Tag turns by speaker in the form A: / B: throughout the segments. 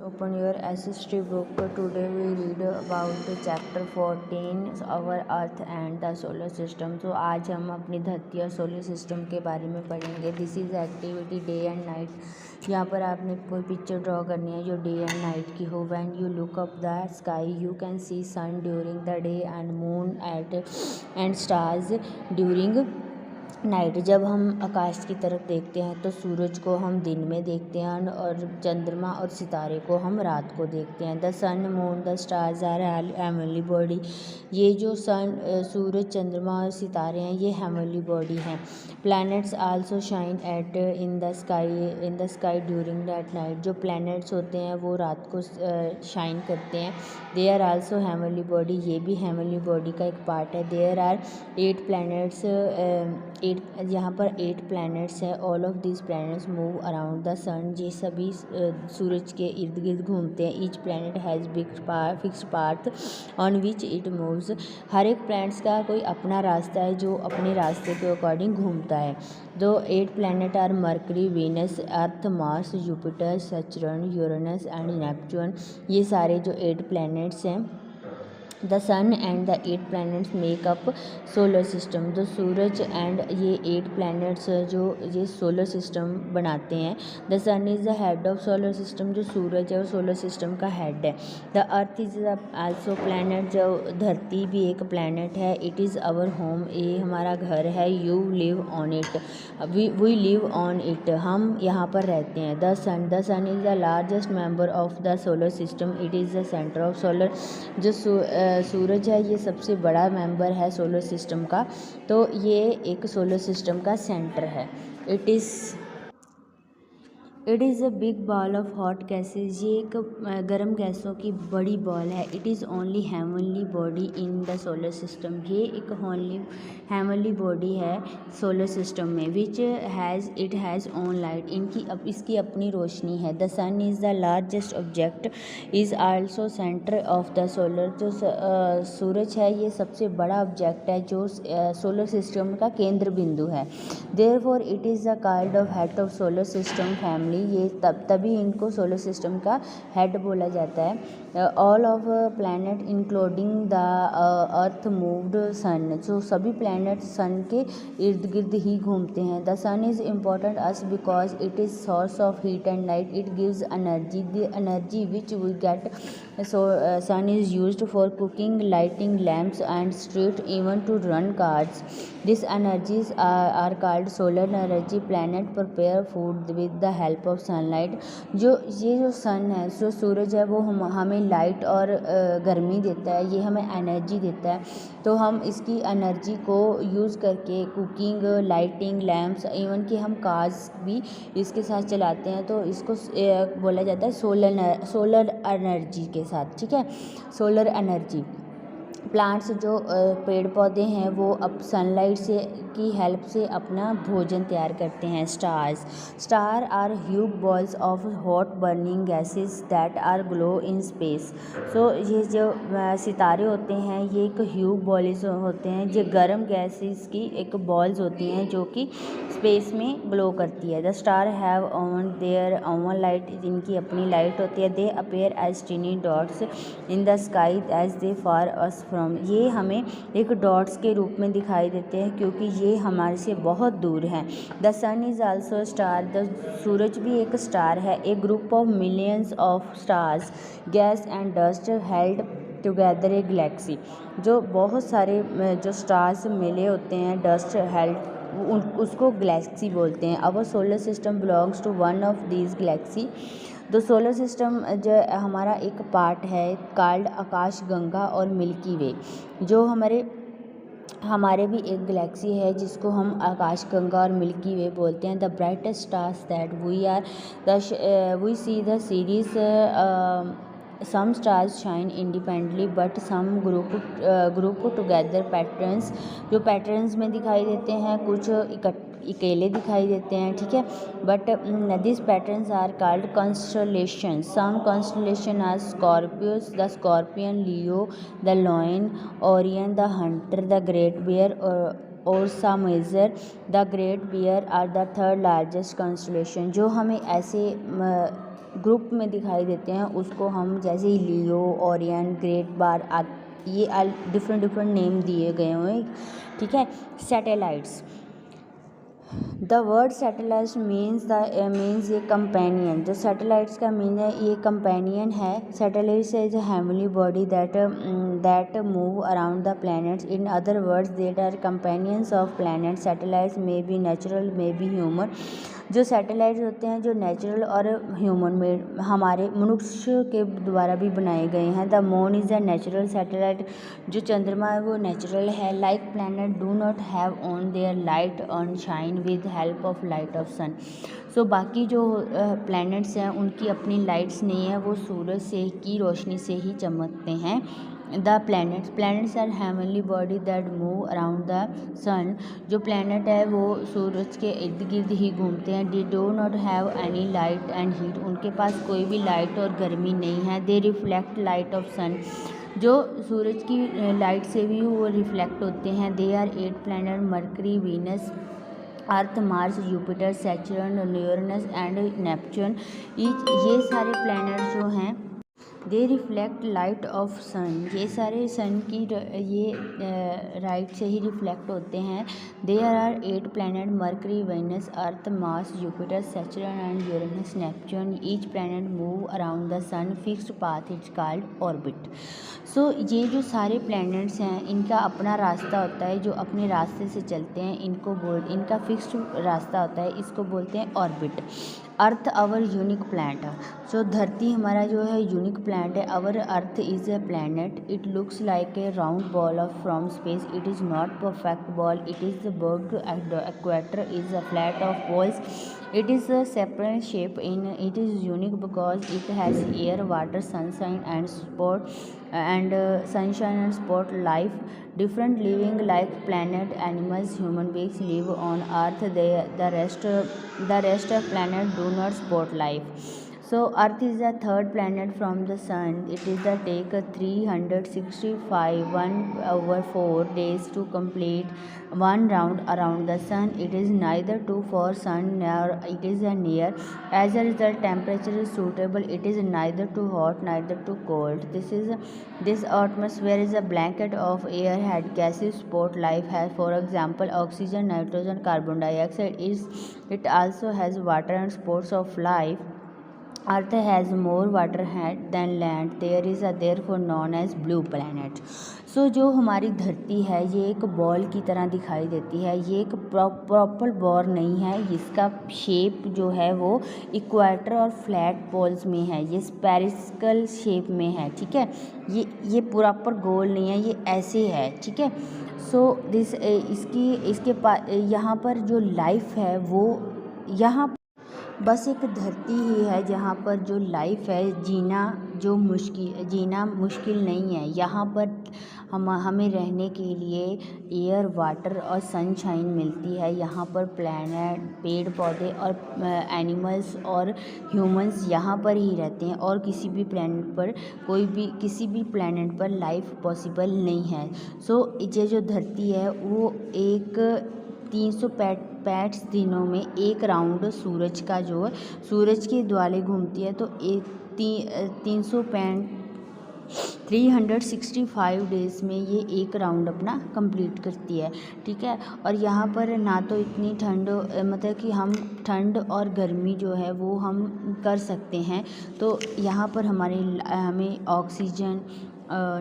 A: Open your history book. Today we read about the chapter 14 our earth and the solar system. तो आज हम अपनी धरती और सोलर सिस्टम के बारे में पढ़ेंगे. This is activity day and night. यहाँ पर आपने कोई पिक्चर ड्रॉ करनी है जो डे एंड नाइट की हो. When you look up the sky you can see sun during the day and moon at and stars during night. जब हम आकाश की तरफ देखते हैं तो सूरज को हम दिन में देखते हैं और चंद्रमा और सितारे को हम रात को देखते हैं. The sun moon the stars are heavenly body. ये जो सूरज चंद्रमा और सितारे हैं ये हेवनली बॉडी हैं. Planets also shine at in the sky during that night. जो प्लैनेट्स होते हैं वो रात को शाइन करते हैं. They are also heavenly body. ये भी हेवनली बॉडी का एक पार्ट है. There are 8 planets. यहाँ पर 8 प्लैनेट्स हैं. All of this planets move around the sun. ये सभी सूरज के इर्द गिर्द घूमते हैं. Each planet has fixed path on which it moves. हर एक प्लैनेट्स का कोई अपना रास्ता है जो अपने रास्ते के अकॉर्डिंग घूमता है. दो 8 planet are Mercury Venus Earth Mars Jupiter Saturn Uranus and Neptune. ये सारे जो 8 प्लैनेट्स हैं the sun and the 8 planets make up solar system. तो सूरज एंड ये 8 प्लैनेट्स जो ये सोलर सिस्टम बनाते हैं. The sun is the head of solar system. जो सूरज है वो सोलर सिस्टम का हेड है. The earth is also planet. जो धरती भी एक प्लैनेट है. It is our home. ये हमारा घर है. You live on it. We live on it. हम यहाँ पर रहते हैं. The sun is the largest member of the solar system. It is the centre of solar. जो सूरज है ये सबसे बड़ा मेंबर है सोलर सिस्टम का. तो ये एक सोलर सिस्टम का सेंटर है. It is a big ball of hot gases. ये एक गर्म गैसों की बड़ी बॉल है. It is only heavenly body in the solar system. ये एक ओनली हेवनली बॉडी है सोलर सिस्टम में. Which has own light. इसकी अपनी रोशनी है. The sun is the largest object is also centre of the solar. जो सूरज है ये सबसे बड़ा ऑब्जेक्ट है जो सोलर सिस्टम का केंद्र बिंदु है. Therefore it is the called off head of solar system family. ये तभी इनको सोलर सिस्टम का हेड बोला जाता है. All of planet including the earth moved sun. जो सभी प्लैनेट सन के इर्द गिर्द ही घूमते हैं. The sun is important us because it is source of heat and light. It gives energy. The energy which we get sun is used for cooking, lighting lamps and street, even to run cars. These energies are called solar energy. Planet prepare food with the help of sunlight. ये जो सन है जो सूरज है वो हमें light और गर्मी देता है. ये हमें एनर्जी देता है. तो हम इसकी एनर्जी को यूज़ करके कुकिंग, लाइटिंग, लैम्प्स, इवन कि हम कार्स भी इसके साथ चलाते हैं. तो इसको बोला जाता है सोलर एनर्जी के साथ. ठीक है, सोलर एनर्जी. प्लांट्स जो पेड़ पौधे हैं वो अब सनलाइट से की हेल्प से अपना भोजन तैयार करते हैं. Star are huge balls of hot burning gases that are glow in space. So ये जो सितारे होते हैं ये एक ह्यूज बॉल्स होते हैं. जो गर्म गैसेस की एक बॉल्स होती हैं जो कि स्पेस में ग्लो करती है. The star have on their own light. जिनकी अपनी लाइट होती है. They appear as tiny dots in the sky as they far us from. ये हमें एक डॉट्स के रूप में दिखाई देते हैं क्योंकि ये हमारे से बहुत दूर हैं. The sun is also star. The सूरज भी एक स्टार है. A group of millions of stars gas and dust held together a galaxy. जो बहुत सारे जो स्टार्स मिले होते हैं डस्ट हेल्ड उसको गैलेक्सी बोलते हैं. Our solar system belongs to one of these galaxy. तो सोलर सिस्टम जो हमारा एक पार्ट है कॉल्ड आकाश गंगा और मिल्की वे. जो हमारे भी एक गैलेक्सी है जिसको हम आकाश गंगा और मिल्की वे बोलते हैं. The brightest stars that we see the Sirius. Some stars shine independently but some group together patterns. जो पैटर्न्स में दिखाई देते हैं कुछ अकेले दिखाई देते हैं. ठीक है, but this patterns are called constellation. Some constellation are Scorpius, the scorpion, Leo, the lion, Orion, the hunter, the Great Bear Ursa Major. The Great Bear are the third largest constellation. जो हमें ऐसे group में दिखाई देते हैं उसको हम जैसे लियो, ओरियन, ग्रेट बार ये डिफरेंट नेम दिए गए हुए, ठीक है। Satellites, the word satellite means a companion. जो सैटेलाइट्स का मीन है ये कंपेनियन है। Satellites is a heavenly body that move around the planets. In other words that are companions of planet. Satellites may be natural may be human. जो satellites होते हैं जो natural और ह्यूमन में हमारे मनुष्य के द्वारा भी बनाए गए हैं। The moon is a natural satellite. जो चंद्रमा है वो नेचुरल है। Like planet do not have on their light on shine with help of light of sun. So बाकी जो प्लैनेट्स हैं उनकी अपनी लाइट्स नहीं है, वो सूरज से की रोशनी से ही चमकते हैं। The planets are heavenly body that move around the sun. जो प्लैनेट है वो सूरज के इर्द गिर्द ही घूमते हैं। They do not have any light and heat. उनके पास कोई भी लाइट और गर्मी नहीं है। दे रिफ्लेक्ट लाइट ऑफ सन। जो सूरज की लाइट से भी वो रिफ्लेक्ट होते हैं। They are 8 planet Mercury, Venus, Earth, Mars, Jupiter, Saturn, Uranus and Neptune. ये सारे प्लैनेट जो हैं they reflect light of sun. ये सारे सन की ये राइट से ही रिफ्लेक्ट होते हैं। There are 8 planet Mercury, Venus, Earth, Mars, Jupiter, Saturn and Uranus, Neptune. Each planet move around the sun fixed path is called orbit. So ये जो सारे प्लैनेट्स हैं इनका अपना रास्ता होता है, जो अपने रास्ते से चलते हैं इनका फिक्स्ड रास्ता होता है, इसको बोलते हैं orbit. Earth our unique planet. So धरती हमारा जो है यूनिक प्लैनेट है। Our earth is a planet. It looks like a round ball of from space. It is not perfect ball. It is bird equator is a flat of balls. It is a separate shape. It is unique because it has air, water, sunshine and sport life. Different living like planet, animals, human beings live on Earth. The rest of planet do not sport life. So Earth is the third planet from the Sun. It is the take 365 1/4 days to complete one round around the Sun. It is neither too far Sun nor it is near. As a result, temperature is suitable. It is neither too hot neither too cold. This atmosphere is a blanket of air had gases sport life has. For example, oxygen, nitrogen, carbon dioxide. It also has water and sports of life. Earth has more water than land. There is therefore known as blue planet. सो जो हमारी धरती है ये एक ball की तरह दिखाई देती है। ये एक प्रॉपर बॉल नहीं है। इसका शेप जो है वो इक्वेटर और फ्लैट पोल्स में है। ये स्पेरिकल शेप में है, ठीक है। ये प्रॉपर गोल नहीं है, ये ऐसे है, ठीक है। सो इसके यहाँ पर जो लाइफ है वो यहाँ बस एक धरती ही है जहाँ पर जो लाइफ है जीना मुश्किल नहीं है। यहाँ पर हमें रहने के लिए एयर, वाटर और सनशाइन मिलती है। यहाँ पर प्लैनेट, पेड़ पौधे और एनिमल्स और ह्यूमंस यहाँ पर ही रहते हैं और किसी भी प्लैनेट पर लाइफ पॉसिबल नहीं है। सो ये जो धरती है वो एक 365 दिनों में एक राउंड सूरज के द्वारे घूमती है। तो 365 डेज़ में ये एक राउंड अपना कंप्लीट करती है, ठीक है। और यहाँ पर ना तो इतनी ठंड, मतलब कि हम ठंड और गर्मी जो है वो हम कर सकते हैं। तो यहाँ पर हमें oxygen,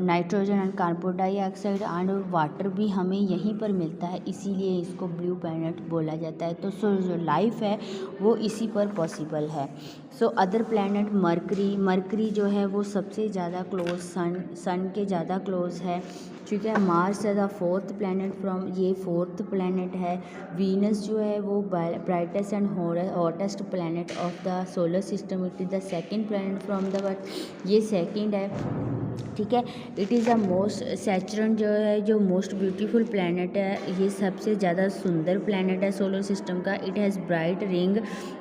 A: nitrogen and carbon dioxide and water भी हमें यहीं पर मिलता है, इसीलिए इसको ब्लू प्लैनेट बोला जाता है। तो जो लाइफ है वो इसी पर पॉसिबल है। सो अदर प्लैनेट, मरकरी जो है वो सबसे ज़्यादा क्लोज सन के ज़्यादा क्लोज है, ठीक है। मार्स है द 4th प्लैनेट फ्रॉम, ये 4th प्लैनेट है। वीनस जो है वो brightest and hottest planet of the solar system. It is the 2nd planet from the earth, ये 2nd है। ठीक है। इट इज़ अ मोस्ट सैचरन जो है जो मोस्ट ब्यूटीफुल प्लैनेट है, ये सबसे ज़्यादा सुंदर प्लैनेट है सोलर सिस्टम का। It has bright ring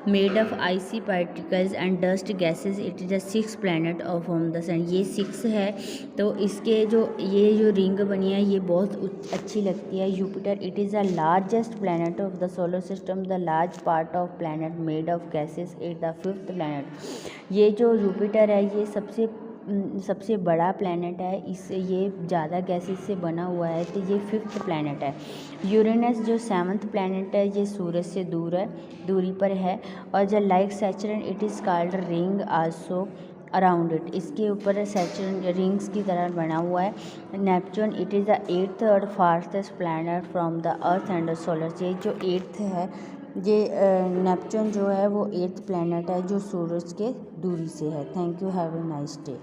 A: made of icy particles and dust gases. It is a 6 planet of on the sun. ये 6 है, तो इसके जो ये जो रिंग बनी है ये बहुत अच्छी लगती है। Jupiter it is the largest planet of the solar system. The large part of planet made of gases. It the 5th planet. ये जो यूपिटर है ये सबसे बड़ा प्लैनेट है, इससे ये ज़्यादा गैसेस से बना हुआ है, तो ये 5th प्लैनेट है। यूरेनस जो 7th प्लैनेट है, ये सूरज से दूरी पर है, और जो like Saturn it is called ring also around it. इसके ऊपर सैचरन रिंग्स की तरह बना हुआ है। Neptune it is the 8th और fastest planet from the earth and solar. ये जो 8th है, ये नेपच्यून जो है वो 8th प्लैनेट है जो सूरज के दूरी से है। Thank you, have a nice day.